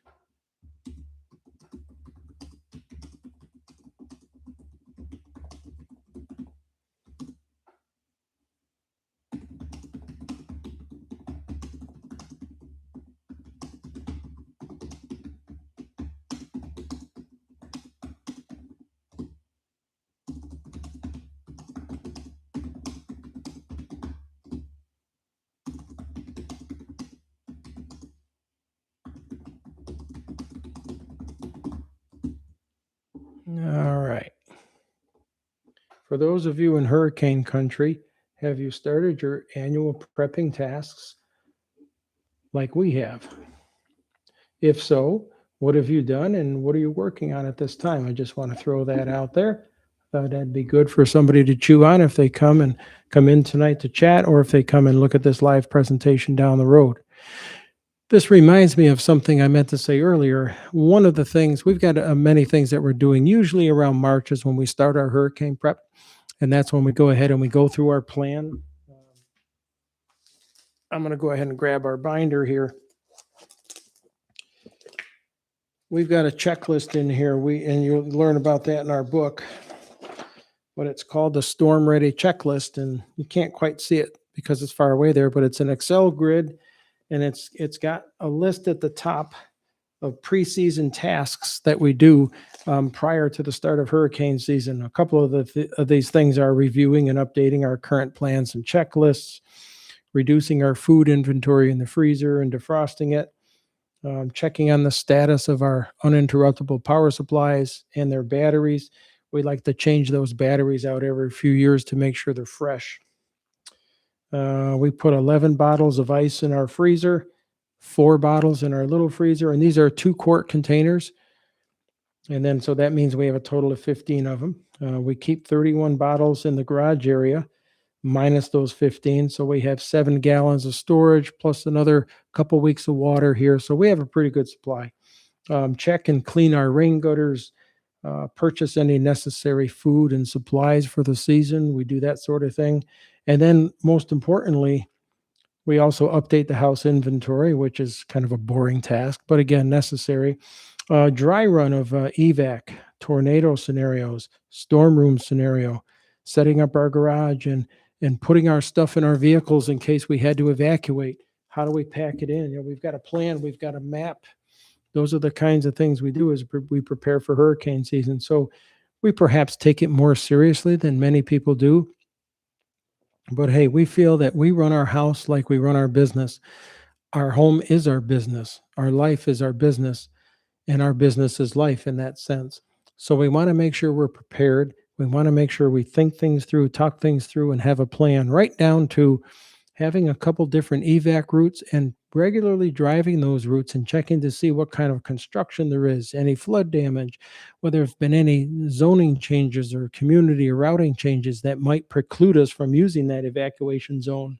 All right. For those of you in hurricane country, have you started your annual prepping tasks like we have? If so, what have you done and what are you working on at this time? I just want to throw that out there. Thought that'd be good for somebody to chew on if they come in tonight to chat, or if they come and look at this live presentation down the road. This reminds me of something I meant to say earlier. One of the things, we've got many things that we're doing. Usually around March is when we start our hurricane prep, and that's when we go ahead and we go through our plan. I'm going to go ahead and grab our binder here. We've got a checklist in here. And you'll learn about that in our book. But it's called the Storm Ready Checklist, and you can't quite see it because it's far away there, but it's an Excel grid, and it's got a list at the top of preseason tasks that we do prior to the start of hurricane season. A couple of these things are reviewing and updating our current plans and checklists, reducing our food inventory in the freezer and defrosting it, checking on the status of our uninterruptible power supplies and their batteries. We like to change those batteries out every few years to make sure they're fresh. We put 11 bottles of ice in our freezer, 4 bottles in our little freezer, and these are 2-quart containers. And then, so that means we have a total of 15 of them. We keep 31 bottles in the garage area, minus those 15. So we have 7 gallons of storage, plus another couple weeks of water here. So we have a pretty good supply. Check and clean our rain gutters, purchase any necessary food and supplies for the season. We do that sort of thing. And then most importantly, we also update the house inventory, which is kind of a boring task, but again, necessary. Dry run of evac, tornado scenarios, storm room scenario, setting up our garage and putting our stuff in our vehicles in case we had to evacuate. How do we pack it in? We've got a plan, we've got a map. Those are the kinds of things we do as we prepare for hurricane season. So we perhaps take it more seriously than many people do. But hey, we feel that we run our house like we run our business. Our home is our business. Our life is our business. And our business is life in that sense. So we want to make sure we're prepared. We want to make sure we think things through, talk things through, and have a plan, right down to having a couple different evac routes and regularly driving those routes and checking to see what kind of construction there is, any flood damage, whether there's been any zoning changes or community or routing changes that might preclude us from using that evacuation zone.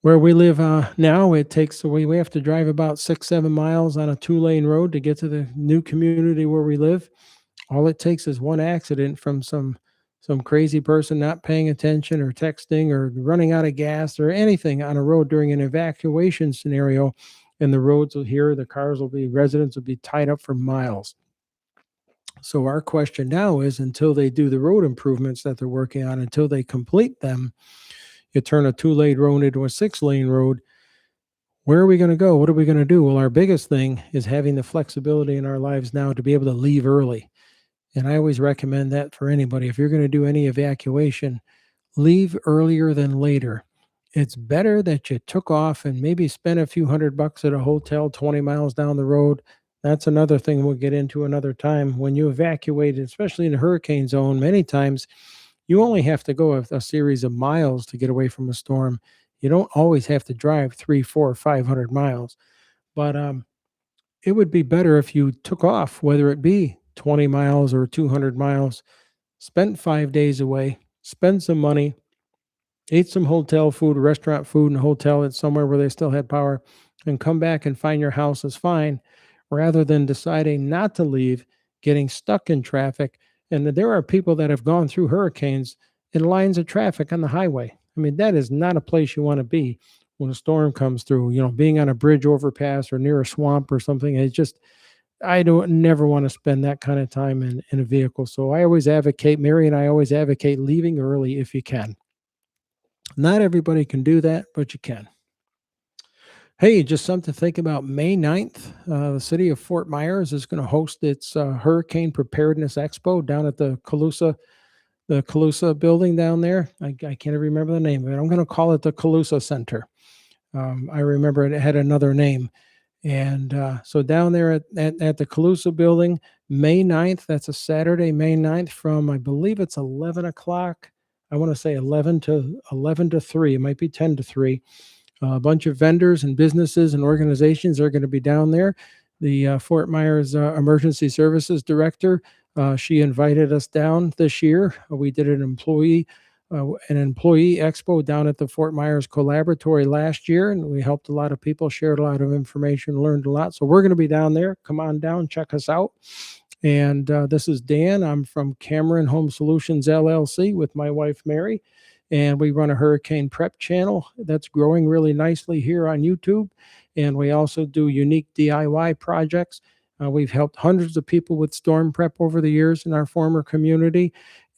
Where we live now, we have to drive about 6-7 miles on a 2-lane road to get to the new community where we live. All it takes is one accident from some crazy person not paying attention or texting or running out of gas or anything on a road during an evacuation scenario, and the roads residents will be tied up for miles. So our question now is, until they do the road improvements that they're working on, until they complete them, you turn a 2-lane road into a 6-lane road. Where are we going to go? What are we going to do? Well, our biggest thing is having the flexibility in our lives now to be able to leave early. And I always recommend that for anybody. If you're going to do any evacuation, leave earlier than later. It's better that you took off and maybe spent a few $100 at a hotel 20 miles down the road. That's another thing we'll get into another time. When you evacuate, especially in a hurricane zone, many times you only have to go a series of miles to get away from a storm. You don't always have to drive 300, 400, 500 miles. But it would be better if you took off, whether it be 20 miles or 200 miles, spent 5 days away, spend some money, ate some hotel food, restaurant food in a hotel at somewhere where they still had power, and come back and find your house is fine, rather than deciding not to leave, getting stuck in traffic. And there are people that have gone through hurricanes in lines of traffic on the highway. I mean, that is not a place you want to be. when a storm comes through. Being on a bridge overpass or near a swamp or something, I don't never want to spend that kind of time in a vehicle. So I always advocate, Mary and I always advocate leaving early if you can. Not everybody can do that, but you can. Hey, just something to think about. May 9th, the city of Fort Myers is going to host its Hurricane Preparedness Expo down at the Calusa building down there. I can't even remember the name of it. I'm going to call it the Calusa Center. I remember it had another name. And so down there at the Calusa building, May 9th, that's a Saturday, May 9th, from I believe it's 11 o'clock. I want to say 11 to 3. It might be 10 to 3. A bunch of vendors and businesses and organizations are going to be down there. The Fort Myers Emergency Services Director, she invited us down this year. We did an employee expo down at the Fort Myers Collaboratory last year, and we helped a lot of people, shared a lot of information, learned a lot. So we're going to be down there. Come on down, check us out. And this is Dan. I'm from Cameron Home Solutions LLC with my wife, Mary. And we run a hurricane prep channel that's growing really nicely here on YouTube. And we also do unique DIY projects. We've helped hundreds of people with storm prep over the years in our former community.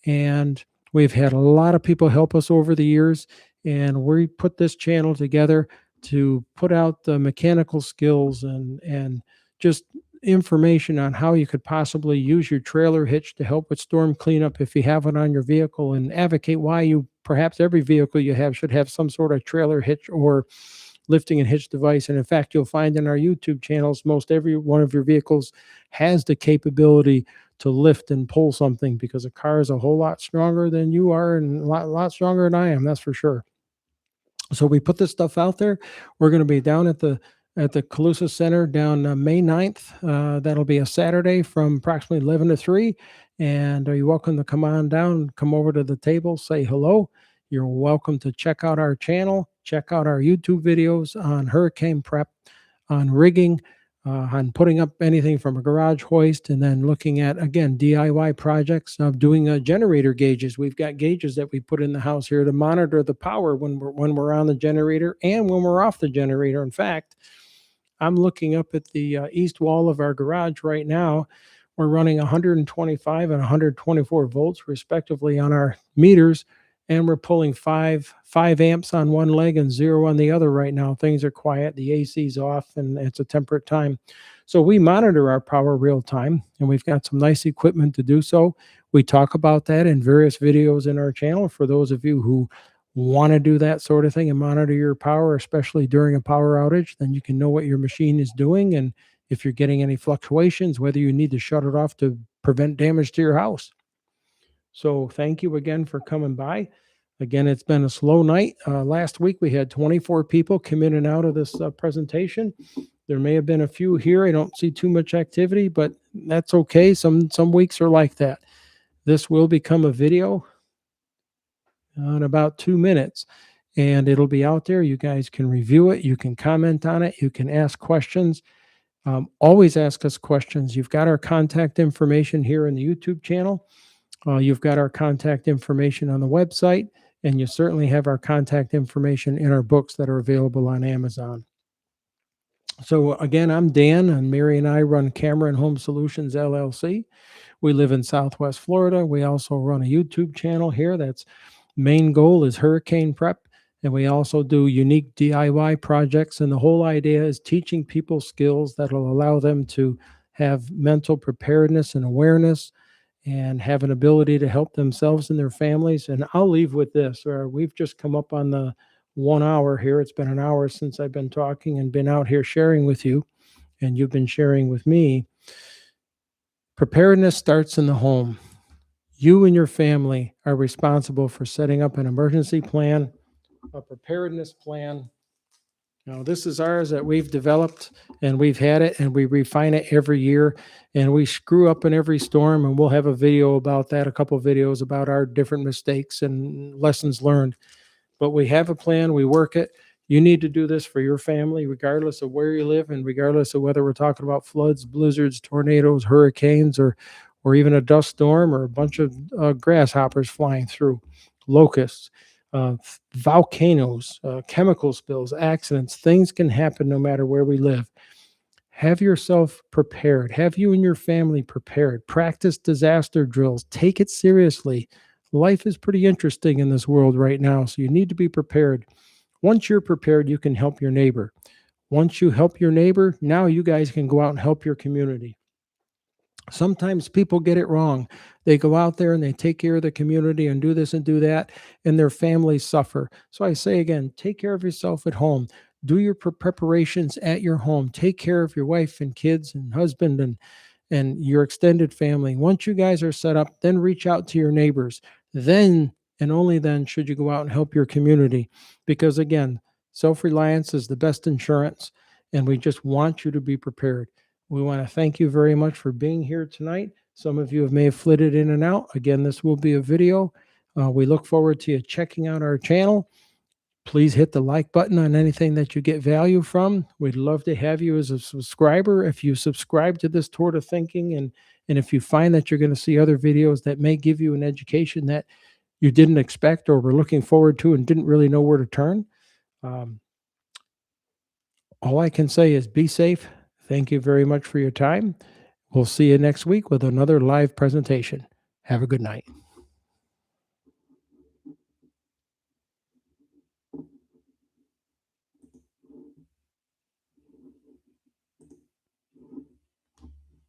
And we've had a lot of people help us over the years. And we put this channel together to put out the mechanical skills and just information on how you could possibly use your trailer hitch to help with storm cleanup if you have it on your vehicle, and advocate why perhaps every vehicle you have should have some sort of trailer hitch or lifting and hitch device. And in fact, you'll find in our YouTube channels, most every one of your vehicles has the capability to lift and pull something, because a car is a whole lot stronger than you are and a lot stronger than I am, that's for sure. So we put this stuff out there. We're going to be down at the Calusa Center down May 9th. That'll be a Saturday from approximately 11 to 3. And you're welcome to come on down, come over to the table, say hello. You're welcome to check out our channel, check out our YouTube videos on hurricane prep, on rigging, on putting up anything from a garage hoist, and then looking at, again, DIY projects of doing generator gauges. We've got gauges that we put in the house here to monitor the power when we're on the generator and when we're off the generator. In fact, I'm looking up at the east wall of our garage right now. We're running 125 and 124 volts respectively on our meters, and we're pulling 5 amps on one leg and 0 on the other right now. Things are quiet, the AC's off, and it's a temperate time. So we monitor our power real time, and we've got some nice equipment to do so. We talk about that in various videos in our channel for those of you who want to do that sort of thing and monitor your power, especially during a power outage. Then you can know what your machine is doing, and if you're getting any fluctuations, whether you need to shut it off to prevent damage to your house. So thank you again for coming by. Again, it's been a slow night. Last week we had 24 people come in and out of this presentation. There may have been a few here. I don't see too much activity, but that's okay. Some weeks are like that. This will become a video in about 2 minutes, and it'll be out there. You guys can review it. You can comment on it. You can ask questions. Always ask us questions. You've got our contact information here in the YouTube channel. You've got our contact information on the website, and you certainly have our contact information in our books that are available on Amazon. So again, I'm Dan, and Mary and I run Cameron Home Solutions LLC. We live in Southwest Florida. We also run a YouTube channel here. That's main goal is hurricane prep. And we also do unique DIY projects. And the whole idea is teaching people skills that will allow them to have mental preparedness and awareness and have an ability to help themselves and their families. And I'll leave with this. We've just come up on the 1 hour here. It's been an hour since I've been talking and been out here sharing with you, and you've been sharing with me. Preparedness starts in the home. You and your family are responsible for setting up an emergency plan, a preparedness plan. Now, this is ours that we've developed, and we've had it, and we refine it every year, and we screw up in every storm, and we'll have a video about that, a couple of videos about our different mistakes and lessons learned. But we have a plan, we work it. You need to do this for your family, regardless of where you live, and regardless of whether we're talking about floods, blizzards, tornadoes, hurricanes, or even a dust storm or a bunch of grasshoppers flying through, locusts. volcanoes, chemical spills, accidents. Things can happen no matter where we live. Have yourself prepared. Have you and your family prepared. Practice disaster drills. Take it seriously. Life is pretty interesting in this world right now, so you need to be prepared. Once you're prepared, you can help your neighbor. Once you help your neighbor, now you guys can go out and help your community. Sometimes people get it wrong. They go out there and they take care of the community and do this and do that, and their families suffer. So I say again, take care of yourself at home. Do your preparations at your home. Take care of your wife and kids and husband and your extended family. Once you guys are set up, then reach out to your neighbors. Then and only then should you go out and help your community. Because again, self-reliance is the best insurance, and we just want you to be prepared. We want to thank you very much for being here tonight. Some of you may have flitted in and out. Again, this will be a video. We look forward to you checking out our channel. Please hit the like button on anything that you get value from. We'd love to have you as a subscriber. If you subscribe to this Toward of Thinking, and if you find that you're going to see other videos that may give you an education that you didn't expect or were looking forward to and didn't really know where to turn, all I can say is be safe. Thank you very much for your time. We'll see you next week with another live presentation. Have a good night.